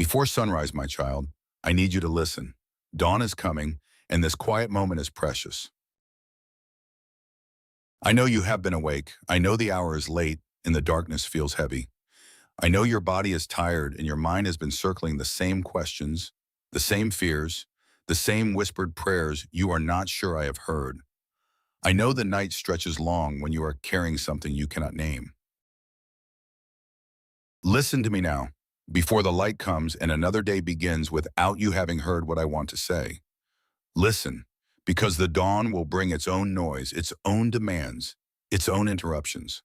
Before sunrise, my child, I need you to listen. Dawn is coming, and this quiet moment is precious. I know you have been awake. I know the hour is late, and the darkness feels heavy. I know your body is tired, and your mind has been circling the same questions, the same fears, the same whispered prayers you are not sure I have heard. I know the night stretches long when you are carrying something you cannot name. Listen to me now, before the light comes and another day begins without you having heard what I want to say. Listen, because the dawn will bring its own noise, its own demands, its own interruptions.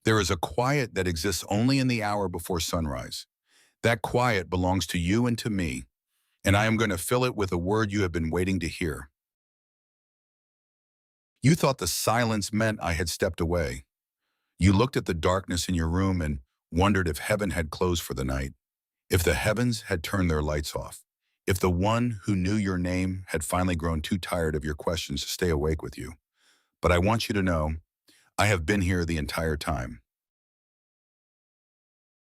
There is a quiet that exists only in the hour before sunrise. That quiet belongs to you and to me, and I am going to fill it with a word you have been waiting to hear. You thought the silence meant I had stepped away. You looked at the darkness in your room and wondered if heaven had closed for the night, if the heavens had turned their lights off, if the one who knew your name had finally grown too tired of your questions to stay awake with you. But I want you to know, I have been here the entire time.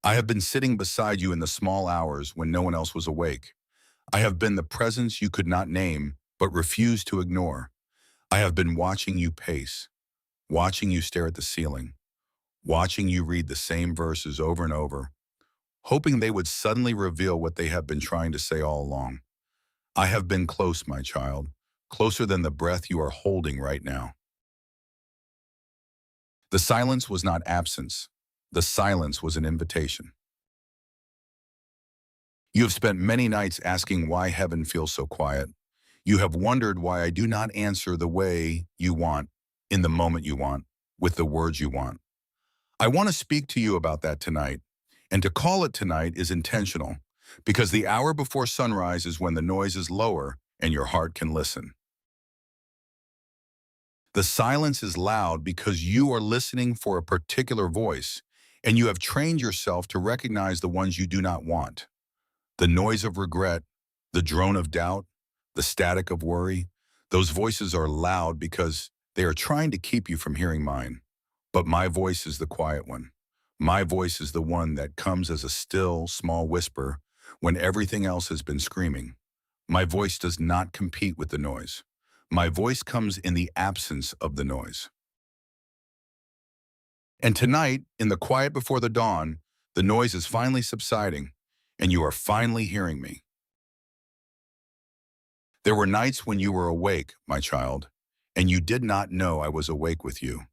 I have been sitting beside you in the small hours when no one else was awake. I have been the presence you could not name but refused to ignore. I have been watching you pace, watching you stare at the ceiling, watching you read the same verses over and over, hoping they would suddenly reveal what they have been trying to say all along. I have been close, my child, closer than the breath you are holding right now. The silence was not absence. The silence was an invitation. You have spent many nights asking why heaven feels so quiet. You have wondered why I do not answer the way you want, in the moment you want, with the words you want. I want to speak to you about that tonight. And to call it tonight is intentional, because the hour before sunrise is when the noise is lower and your heart can listen. The silence is loud because you are listening for a particular voice, and you have trained yourself to recognize the ones you do not want. The noise of regret, the drone of doubt, the static of worry, those voices are loud because they are trying to keep you from hearing mine. But my voice is the quiet one. My voice is the one that comes as a still, small whisper when everything else has been screaming. My voice does not compete with the noise. My voice comes in the absence of the noise. And tonight, in the quiet before the dawn, the noise is finally subsiding, and you are finally hearing me. There were nights when you were awake, my child, and you did not know I was awake with you.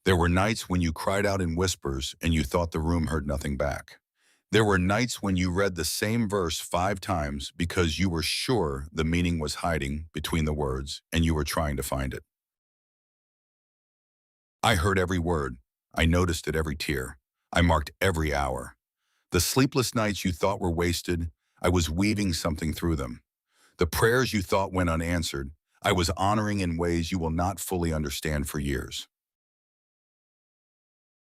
There were nights when you cried out in whispers and you thought the room heard nothing back. There were nights when you read the same verse 5 times because you were sure the meaning was hiding between the words and you were trying to find it. I heard every word. I noticed at every tear. I marked every hour. The sleepless nights you thought were wasted, I was weaving something through them. The prayers you thought went unanswered, I was honoring in ways you will not fully understand for years.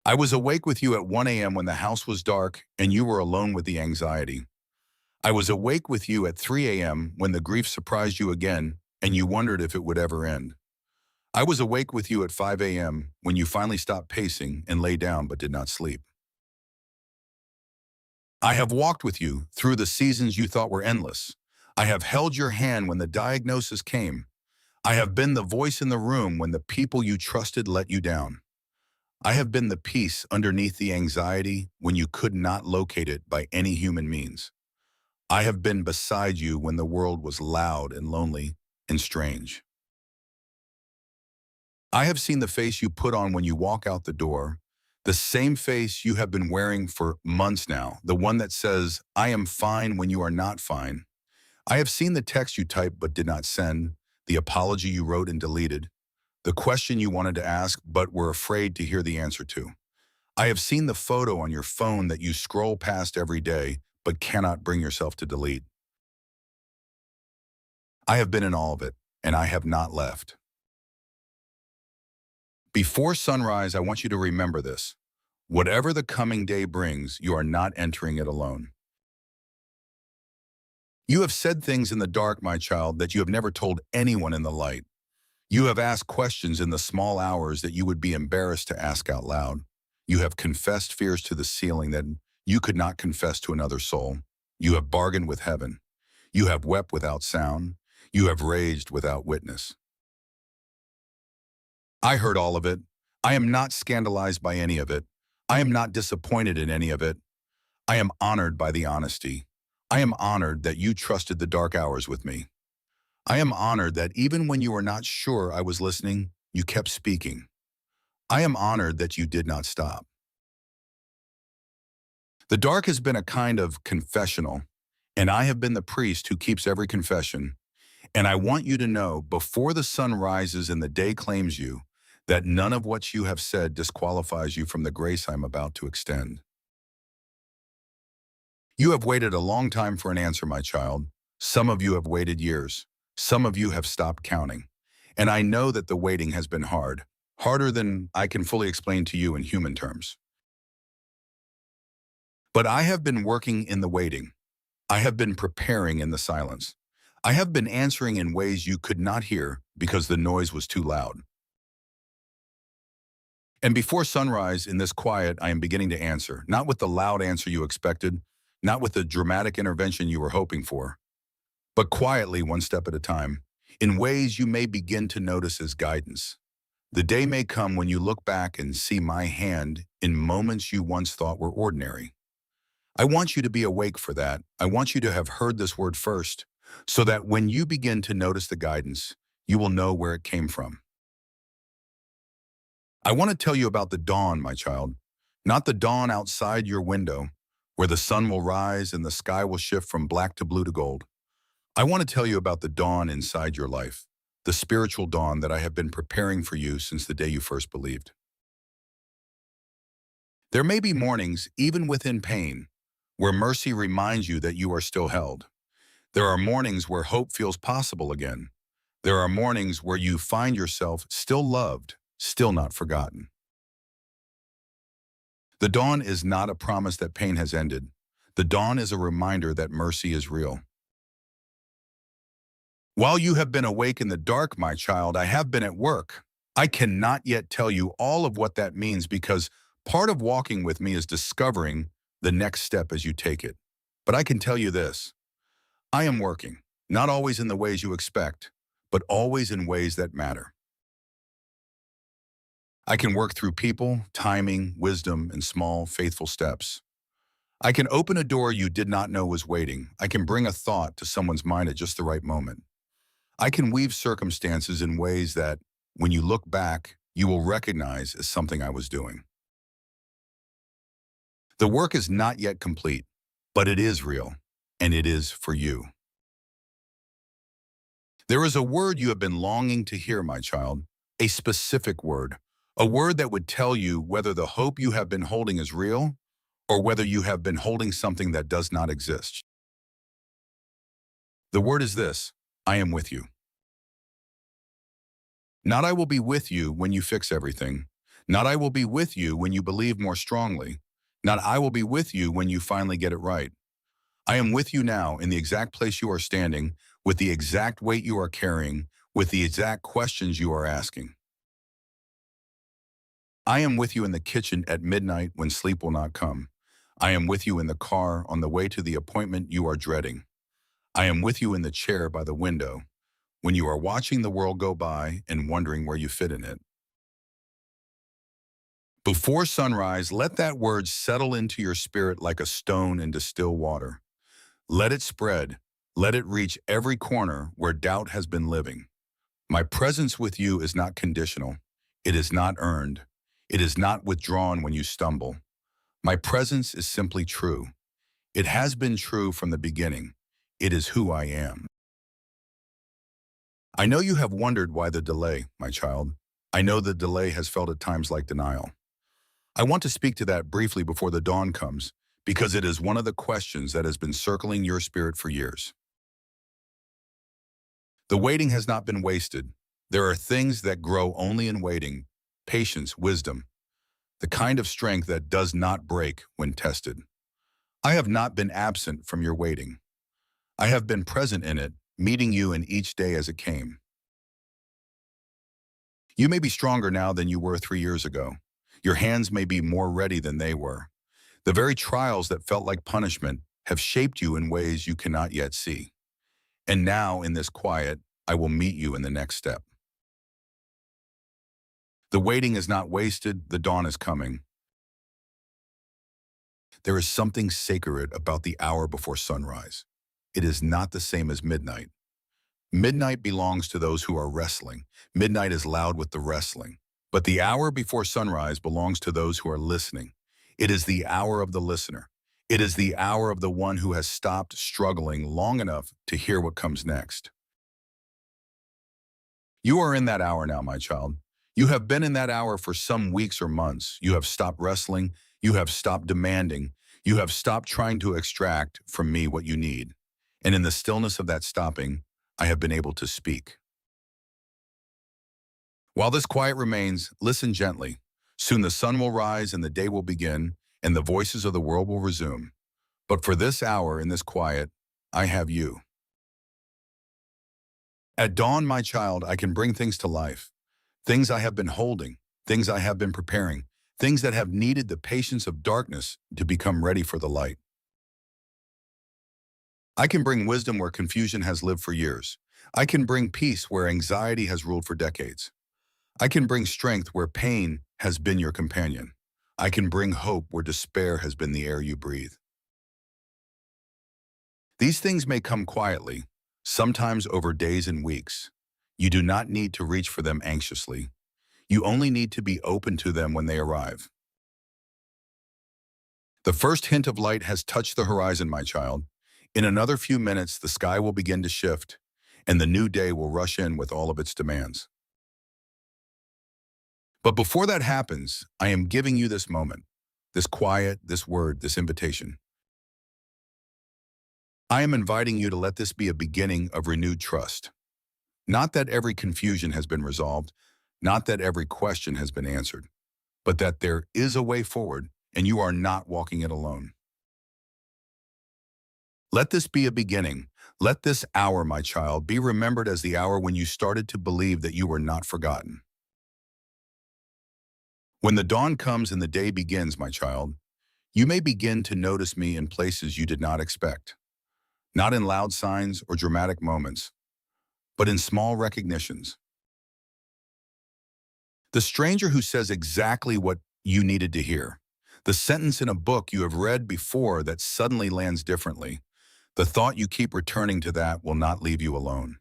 I was awake with you at 1 a.m. when the house was dark and you were alone with the anxiety. I was awake with you at 3 a.m. when the grief surprised you again and you wondered if it would ever end. I was awake with you at 5 a.m. when you finally stopped pacing and lay down but did not sleep. I have walked with you through the seasons you thought were endless. I have held your hand when the diagnosis came. I have been the voice in the room when the people you trusted let you down. I have been the peace underneath the anxiety when you could not locate it by any human means. I have been beside you when the world was loud and lonely and strange. I have seen the face you put on when you walk out the door, the same face you have been wearing for months now, the one that says, I am fine when you are not fine. I have seen the text you typed but did not send, the apology you wrote and deleted, the question you wanted to ask but were afraid to hear the answer to. I have seen the photo on your phone that you scroll past every day but cannot bring yourself to delete. I have been in all of it, and I have not left. Before sunrise, I want you to remember this. Whatever the coming day brings, you are not entering it alone. You have said things in the dark, my child, that you have never told anyone in the light. You have asked questions in the small hours that you would be embarrassed to ask out loud. You have confessed fears to the ceiling that you could not confess to another soul. You have bargained with heaven. You have wept without sound. You have raged without witness. I heard all of it. I am not scandalized by any of it. I am not disappointed in any of it. I am honored by the honesty. I am honored that you trusted the dark hours with me. I am honored that even when you were not sure I was listening, you kept speaking. I am honored that you did not stop. The dark has been a kind of confessional, and I have been the priest who keeps every confession. And I want you to know, before the sun rises and the day claims you, that none of what you have said disqualifies you from the grace I'm about to extend. You have waited a long time for an answer, my child. Some of you have waited years. Some of you have stopped counting. And I know that the waiting has been hard, harder than I can fully explain to you in human terms. But I have been working in the waiting. I have been preparing in the silence. I have been answering in ways you could not hear because the noise was too loud. And before sunrise, in this quiet, I am beginning to answer, not with the loud answer you expected, not with the dramatic intervention you were hoping for, but quietly, one step at a time, in ways you may begin to notice as guidance. The day may come when you look back and see my hand in moments you once thought were ordinary. I want you to be awake for that. I want you to have heard this word first, so that when you begin to notice the guidance, you will know where it came from. I want to tell you about the dawn, my child, not the dawn outside your window, where the sun will rise and the sky will shift from black to blue to gold. I want to tell you about the dawn inside your life, the spiritual dawn that I have been preparing for you since the day you first believed. There may be mornings, even within pain, where mercy reminds you that you are still held. There are mornings where hope feels possible again. There are mornings where you find yourself still loved, still not forgotten. The dawn is not a promise that pain has ended. The dawn is a reminder that mercy is real. While you have been awake in the dark, my child, I have been at work. I cannot yet tell you all of what that means because part of walking with me is discovering the next step as you take it. But I can tell you this. I am working, not always in the ways you expect, but always in ways that matter. I can work through people, timing, wisdom, and small, faithful steps. I can open a door you did not know was waiting. I can bring a thought to someone's mind at just the right moment. I can weave circumstances in ways that, when you look back, you will recognize as something I was doing. The work is not yet complete, but it is real, and it is for you. There is a word you have been longing to hear, my child, a specific word, a word that would tell you whether the hope you have been holding is real or whether you have been holding something that does not exist. The word is this: I am with you. Not I will be with you when you fix everything. Not I will be with you when you believe more strongly. Not I will be with you when you finally get it right. I am with you now in the exact place you are standing, with the exact weight you are carrying, with the exact questions you are asking. I am with you in the kitchen at midnight when sleep will not come. I am with you in the car on the way to the appointment you are dreading. I am with you in the chair by the window when you are watching the world go by and wondering where you fit in it. Before sunrise, let that word settle into your spirit like a stone into still water. Let it spread. Let it reach every corner where doubt has been living. My presence with you is not conditional. It is not earned. It is not withdrawn when you stumble. My presence is simply true. It has been true from the beginning. It is who I am. I know you have wondered why the delay, my child. I know the delay has felt at times like denial. I want to speak to that briefly before the dawn comes, because it is one of the questions that has been circling your spirit for years. The waiting has not been wasted. There are things that grow only in waiting: patience, wisdom, the kind of strength that does not break when tested. I have not been absent from your waiting. I have been present in it, meeting you in each day as it came. You may be stronger now than you were 3 years ago. Your hands may be more ready than they were. The very trials that felt like punishment have shaped you in ways you cannot yet see. And now, in this quiet, I will meet you in the next step. The waiting is not wasted, the dawn is coming. There is something sacred about the hour before sunrise. It is not the same as midnight. Midnight belongs to those who are wrestling. Midnight is loud with the wrestling. But the hour before sunrise belongs to those who are listening. It is the hour of the listener. It is the hour of the one who has stopped struggling long enough to hear what comes next. You are in that hour now, my child. You have been in that hour for some weeks or months. You have stopped wrestling. You have stopped demanding. You have stopped trying to extract from me what you need. And in the stillness of that stopping, I have been able to speak. While this quiet remains, listen gently. Soon the sun will rise and the day will begin, and the voices of the world will resume. But for this hour in this quiet, I have you. At dawn, my child, I can bring things to life. Things I have been holding, things I have been preparing, things that have needed the patience of darkness to become ready for the light. I can bring wisdom where confusion has lived for years. I can bring peace where anxiety has ruled for decades. I can bring strength where pain has been your companion. I can bring hope where despair has been the air you breathe. These things may come quietly, sometimes over days and weeks. You do not need to reach for them anxiously. You only need to be open to them when they arrive. The first hint of light has touched the horizon, my child. In another few minutes, the sky will begin to shift, and the new day will rush in with all of its demands. But before that happens, I am giving you this moment, this quiet, this word, this invitation. I am inviting you to let this be a beginning of renewed trust. Not that every confusion has been resolved, not that every question has been answered, but that there is a way forward and you are not walking it alone. Let this be a beginning. Let this hour, my child, be remembered as the hour when you started to believe that you were not forgotten. When the dawn comes and the day begins, my child, you may begin to notice me in places you did not expect. Not in loud signs or dramatic moments, but in small recognitions. The stranger who says exactly what you needed to hear. The sentence in a book you have read before that suddenly lands differently. The thought you keep returning to that will not leave you alone.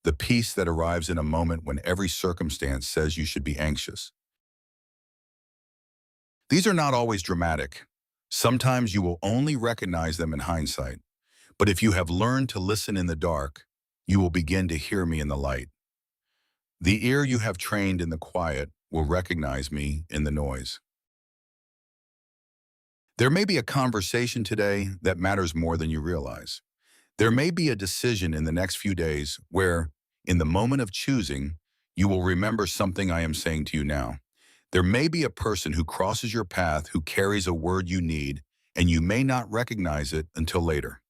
The peace that arrives in a moment when every circumstance says you should be anxious. These are not always dramatic. Sometimes you will only recognize them in hindsight. But if you have learned to listen in the dark, you will begin to hear me in the light. The ear you have trained in the quiet will recognize me in the noise. There may be a conversation today that matters more than you realize. There may be a decision in the next few days where, in the moment of choosing, you will remember something I am saying to you now. There may be a person who crosses your path who carries a word you need, and you may not recognize it until later.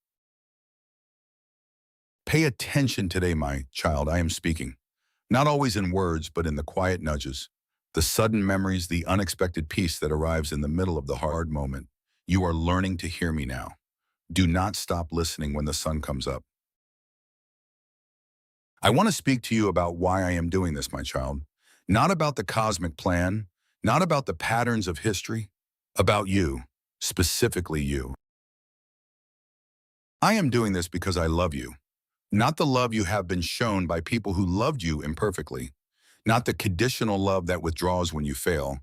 Pay attention today, my child, I am speaking. Not always in words, but in the quiet nudges, the sudden memories, the unexpected peace that arrives in the middle of the hard moment. You are learning to hear me now. Do not stop listening when the sun comes up. I want to speak to you about why I am doing this, my child. Not about the cosmic plan, not about the patterns of history, about you, specifically you. I am doing this because I love you. Not the love you have been shown by people who loved you imperfectly. Not the conditional love that withdraws when you fail.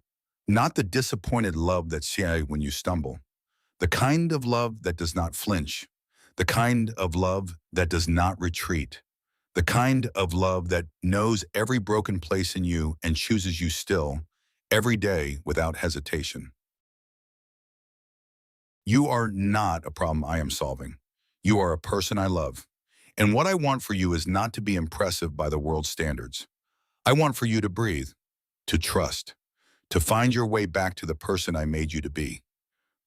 Not the disappointed love that says when you stumble. The kind of love that does not flinch. The kind of love that does not retreat. The kind of love that knows every broken place in you and chooses you still, every day without hesitation. You are not a problem I am solving. You are a person I love. And what I want for you is not to be impressive by the world's standards. I want for you to breathe, to trust, to find your way back to the person I made you to be.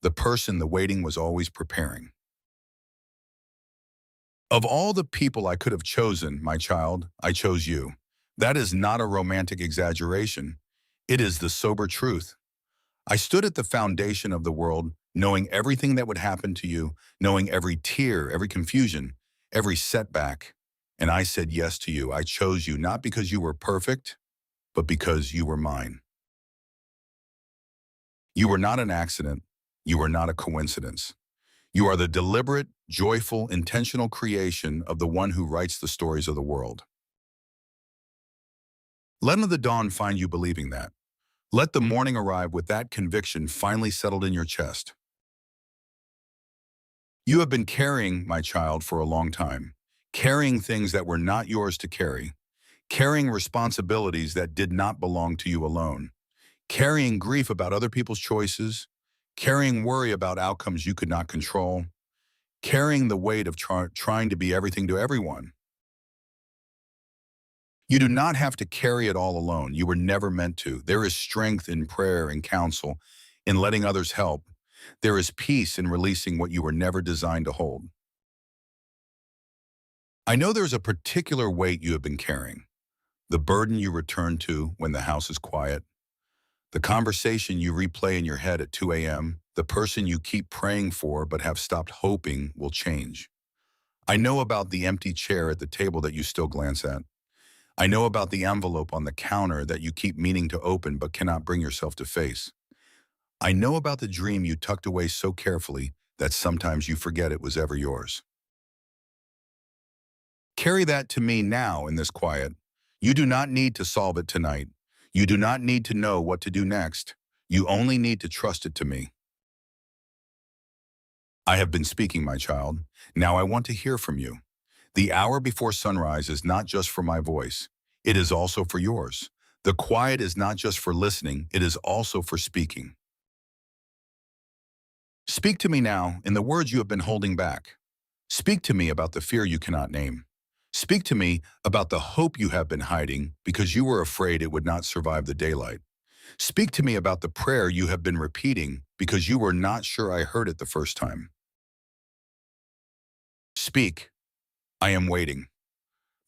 The person the waiting was always preparing. Of all the people I could have chosen, my child, I chose you. That is not a romantic exaggeration. It is the sober truth. I stood at the foundation of the world, knowing everything that would happen to you, knowing every tear, every confusion, every setback. And I said yes to you. I chose you not because you were perfect, but because you were mine. You were not an accident. You were not a coincidence. You are the deliberate, joyful, intentional creation of the one who writes the stories of the world. Let the dawn find you believing that. Let the morning arrive with that conviction finally settled in your chest. You have been carrying, my child, for a long time, carrying things that were not yours to carry, carrying responsibilities that did not belong to you alone, carrying grief about other people's choices, carrying worry about outcomes you could not control, carrying the weight of trying to be everything to everyone. You do not have to carry it all alone. You were never meant to. There is strength in prayer and counsel, in letting others help. There is peace in releasing what you were never designed to hold. I know there's a particular weight you have been carrying, the burden you return to when the house is quiet, the conversation you replay in your head at 2 a.m., the person you keep praying for but have stopped hoping will change. I know about the empty chair at the table that you still glance at. I know about the envelope on the counter that you keep meaning to open but cannot bring yourself to face. I know about the dream you tucked away so carefully that sometimes you forget it was ever yours. Carry that to me now in this quiet. You do not need to solve it tonight. You do not need to know what to do next. You only need to trust it to me. I have been speaking, my child. Now I want to hear from you. The hour before sunrise is not just for my voice. It is also for yours. The quiet is not just for listening. It is also for speaking. Speak to me now in the words you have been holding back. Speak to me about the fear you cannot name. Speak to me about the hope you have been hiding because you were afraid it would not survive the daylight. Speak to me about the prayer you have been repeating because you were not sure I heard it the first time. Speak. I am waiting.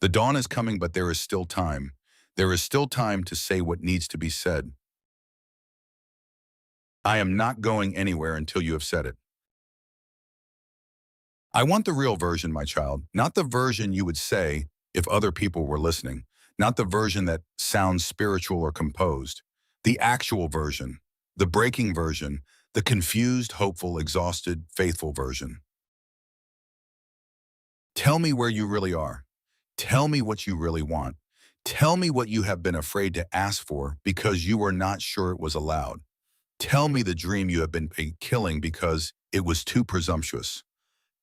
The dawn is coming, but there is still time. There is still time to say what needs to be said. I am not going anywhere until you have said it. I want the real version, my child, not the version you would say if other people were listening, not the version that sounds spiritual or composed, the actual version, the breaking version, the confused, hopeful, exhausted, faithful version. Tell me where you really are. Tell me what you really want. Tell me what you have been afraid to ask for because you were not sure it was allowed. Tell me the dream you have been killing because it was too presumptuous.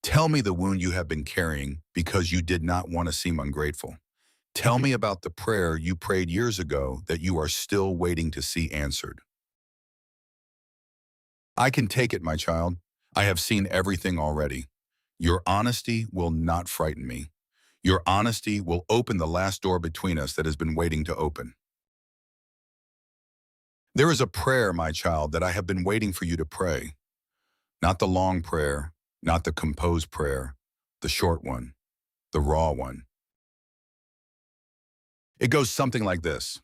Tell me the wound you have been carrying because you did not want to seem ungrateful. Tell me about the prayer you prayed years ago that you are still waiting to see answered. I can take it, my child. I have seen everything already. Your honesty will not frighten me. Your honesty will open the last door between us that has been waiting to open. There is a prayer, my child, that I have been waiting for you to pray. Not the long prayer, not the composed prayer, the short one, the raw one. It goes something like this.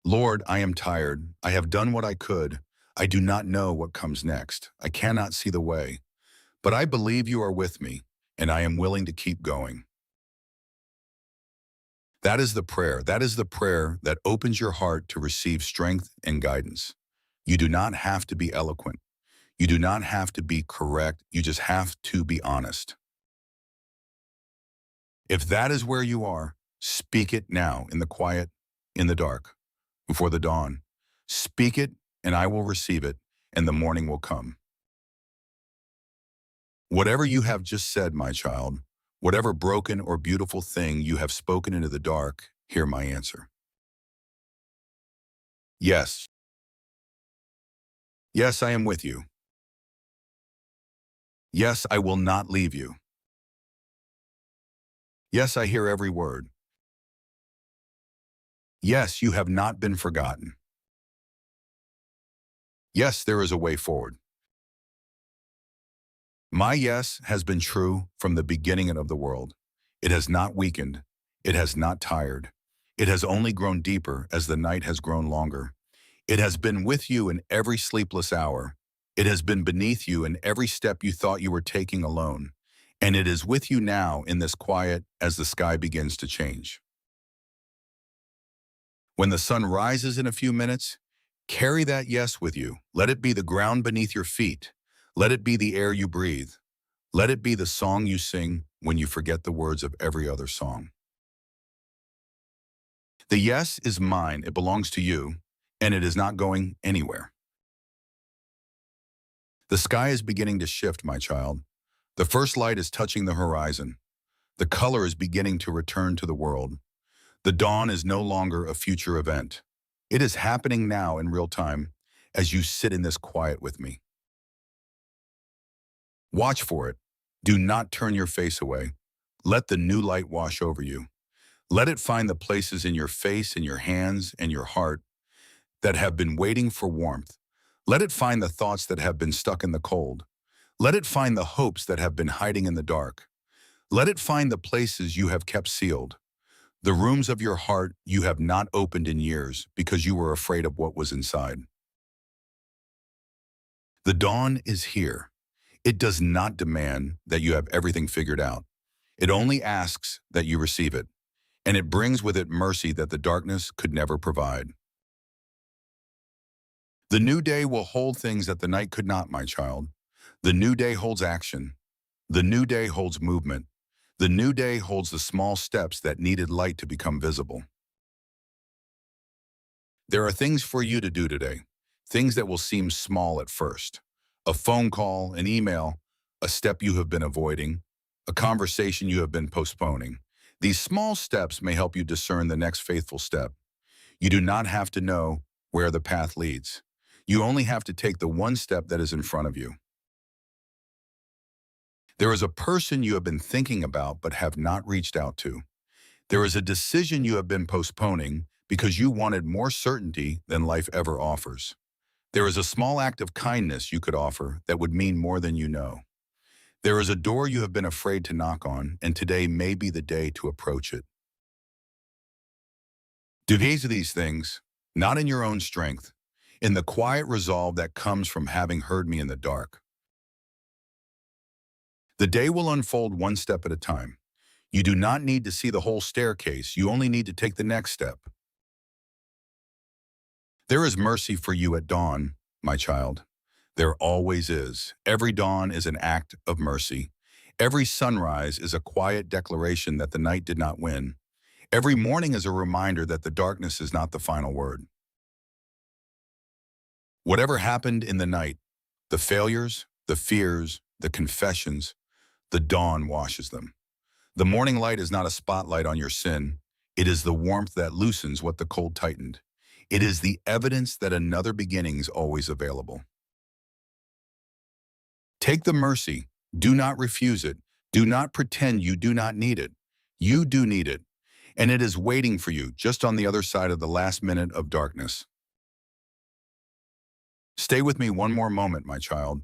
Lord, I am tired. I have done what I could. I do not know what comes next. I cannot see the way. But I believe you are with me, and I am willing to keep going. That is the prayer. That is the prayer that opens your heart to receive strength and guidance. You do not have to be eloquent. You do not have to be correct. You just have to be honest. If that is where you are, speak it now in the quiet, in the dark, before the dawn. Speak it, and I will receive it, and the morning will come. Whatever you have just said, my child, whatever broken or beautiful thing you have spoken into the dark, hear my answer. Yes. Yes, I am with you. Yes, I will not leave you. Yes, I hear every word. Yes, you have not been forgotten. Yes, there is a way forward. My yes has been true from the beginning of the world. It has not weakened. It has not tired. It has only grown deeper as the night has grown longer. It has been with you in every sleepless hour. It has been beneath you in every step you thought you were taking alone. And it is with you now in this quiet as the sky begins to change. When the sun rises in a few minutes, carry that yes with you. Let it be the ground beneath your feet. Let it be the air you breathe. Let it be the song you sing when you forget the words of every other song. The yes is mine, it belongs to you, and it is not going anywhere. The sky is beginning to shift, my child. The first light is touching the horizon. The color is beginning to return to the world. The dawn is no longer a future event. It is happening now in real time as you sit in this quiet with me. Watch for it. Do not turn your face away. Let the new light wash over you. Let it find the places in your face, in your hands, and your heart that have been waiting for warmth. Let it find the thoughts that have been stuck in the cold. Let it find the hopes that have been hiding in the dark. Let it find the places you have kept sealed. The rooms of your heart you have not opened in years because you were afraid of what was inside. The dawn is here. It does not demand that you have everything figured out. It only asks that you receive it, and it brings with it mercy that the darkness could never provide. The new day will hold things that the night could not, my child. The new day holds action. The new day holds movement. The new day holds the small steps that needed light to become visible. There are things for you to do today, things that will seem small at first. A phone call, an email, a step you have been avoiding, a conversation you have been postponing. These small steps may help you discern the next faithful step. You do not have to know where the path leads. You only have to take the one step that is in front of you. There is a person you have been thinking about but have not reached out to. There is a decision you have been postponing because you wanted more certainty than life ever offers. There is a small act of kindness you could offer that would mean more than you know. There is a door you have been afraid to knock on, and today may be the day to approach it. Do these things, not in your own strength, in the quiet resolve that comes from having heard me in the dark. The day will unfold one step at a time. You do not need to see the whole staircase. You only need to take the next step. There is mercy for you at dawn, my child. There always is. Every dawn is an act of mercy. Every sunrise is a quiet declaration that the night did not win. Every morning is a reminder that the darkness is not the final word. Whatever happened in the night, the failures, the fears, the confessions, the dawn washes them. The morning light is not a spotlight on your sin. It is the warmth that loosens what the cold tightened. It is the evidence that another beginning is always available. Take the mercy. Do not refuse it. Do not pretend you do not need it. You do need it, and it is waiting for you just on the other side of the last minute of darkness. Stay with me one more moment, my child.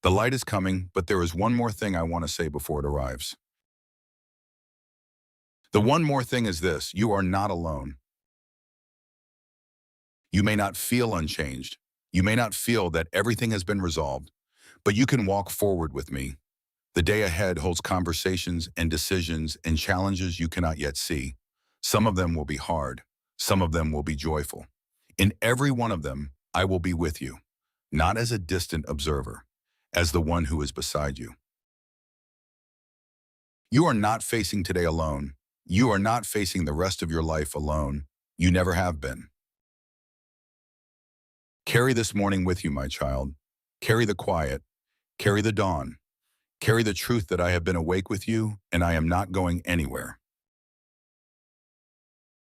The light is coming, but there is one more thing I want to say before it arrives. The one more thing is this: you are not alone. You may not feel unchanged. You may not feel that everything has been resolved, but you can walk forward with me. The day ahead holds conversations and decisions and challenges you cannot yet see. Some of them will be hard. Some of them will be joyful. In every one of them, I will be with you, not as a distant observer, as the one who is beside you. You are not facing today alone. You are not facing the rest of your life alone. You never have been. Carry this morning with you, my child. Carry the quiet. Carry the dawn. Carry the truth that I have been awake with you and I am not going anywhere.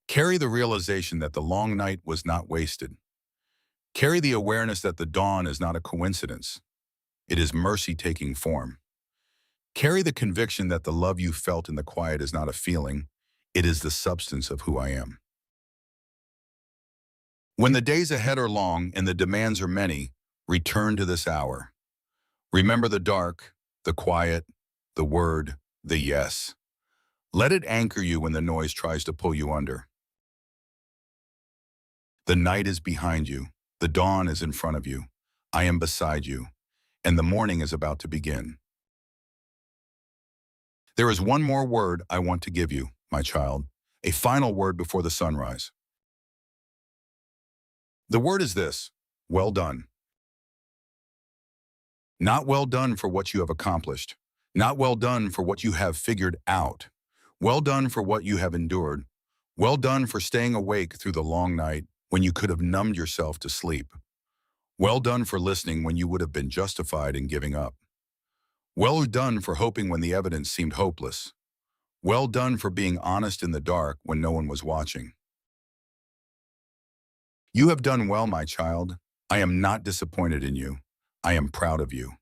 Carry the realization that the long night was not wasted. Carry the awareness that the dawn is not a coincidence. It is mercy taking form. Carry the conviction that the love you felt in the quiet is not a feeling. It is the substance of who I am. When the days ahead are long and the demands are many, return to this hour. Remember the dark, the quiet, the word, the yes. Let it anchor you when the noise tries to pull you under. The night is behind you. The dawn is in front of you. I am beside you, and the morning is about to begin. There is one more word I want to give you, my child, a final word before the sunrise. The word is this: well done. Not well done for what you have accomplished. Not well done for what you have figured out. Well done for what you have endured. Well done for staying awake through the long night when you could have numbed yourself to sleep. Well done for listening when you would have been justified in giving up. Well done for hoping when the evidence seemed hopeless. Well done for being honest in the dark when no one was watching. You have done well, my child. I am not disappointed in you. I am proud of you.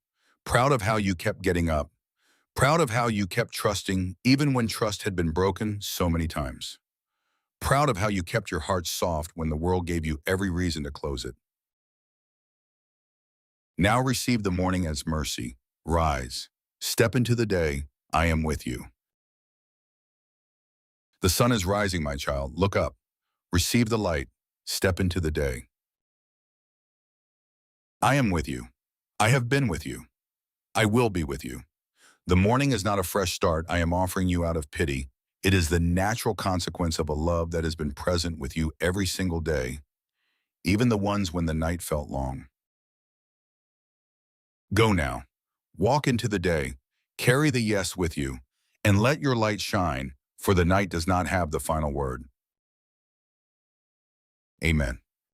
Proud of how you kept getting up. Proud of how you kept trusting even when trust had been broken so many times. Proud of how you kept your heart soft when the world gave you every reason to close it. Now receive the morning as mercy. Rise. Step into the day. I am with you. The sun is rising, my child. Look up. Receive the light. Step into the day. I am with you. I have been with you. I will be with you. The morning is not a fresh start I am offering you out of pity. It is the natural consequence of a love that has been present with you every single day, even the ones when the night felt long. Go now. Walk into the day. Carry the yes with you, and let your light shine, for the night does not have the final word. Amen.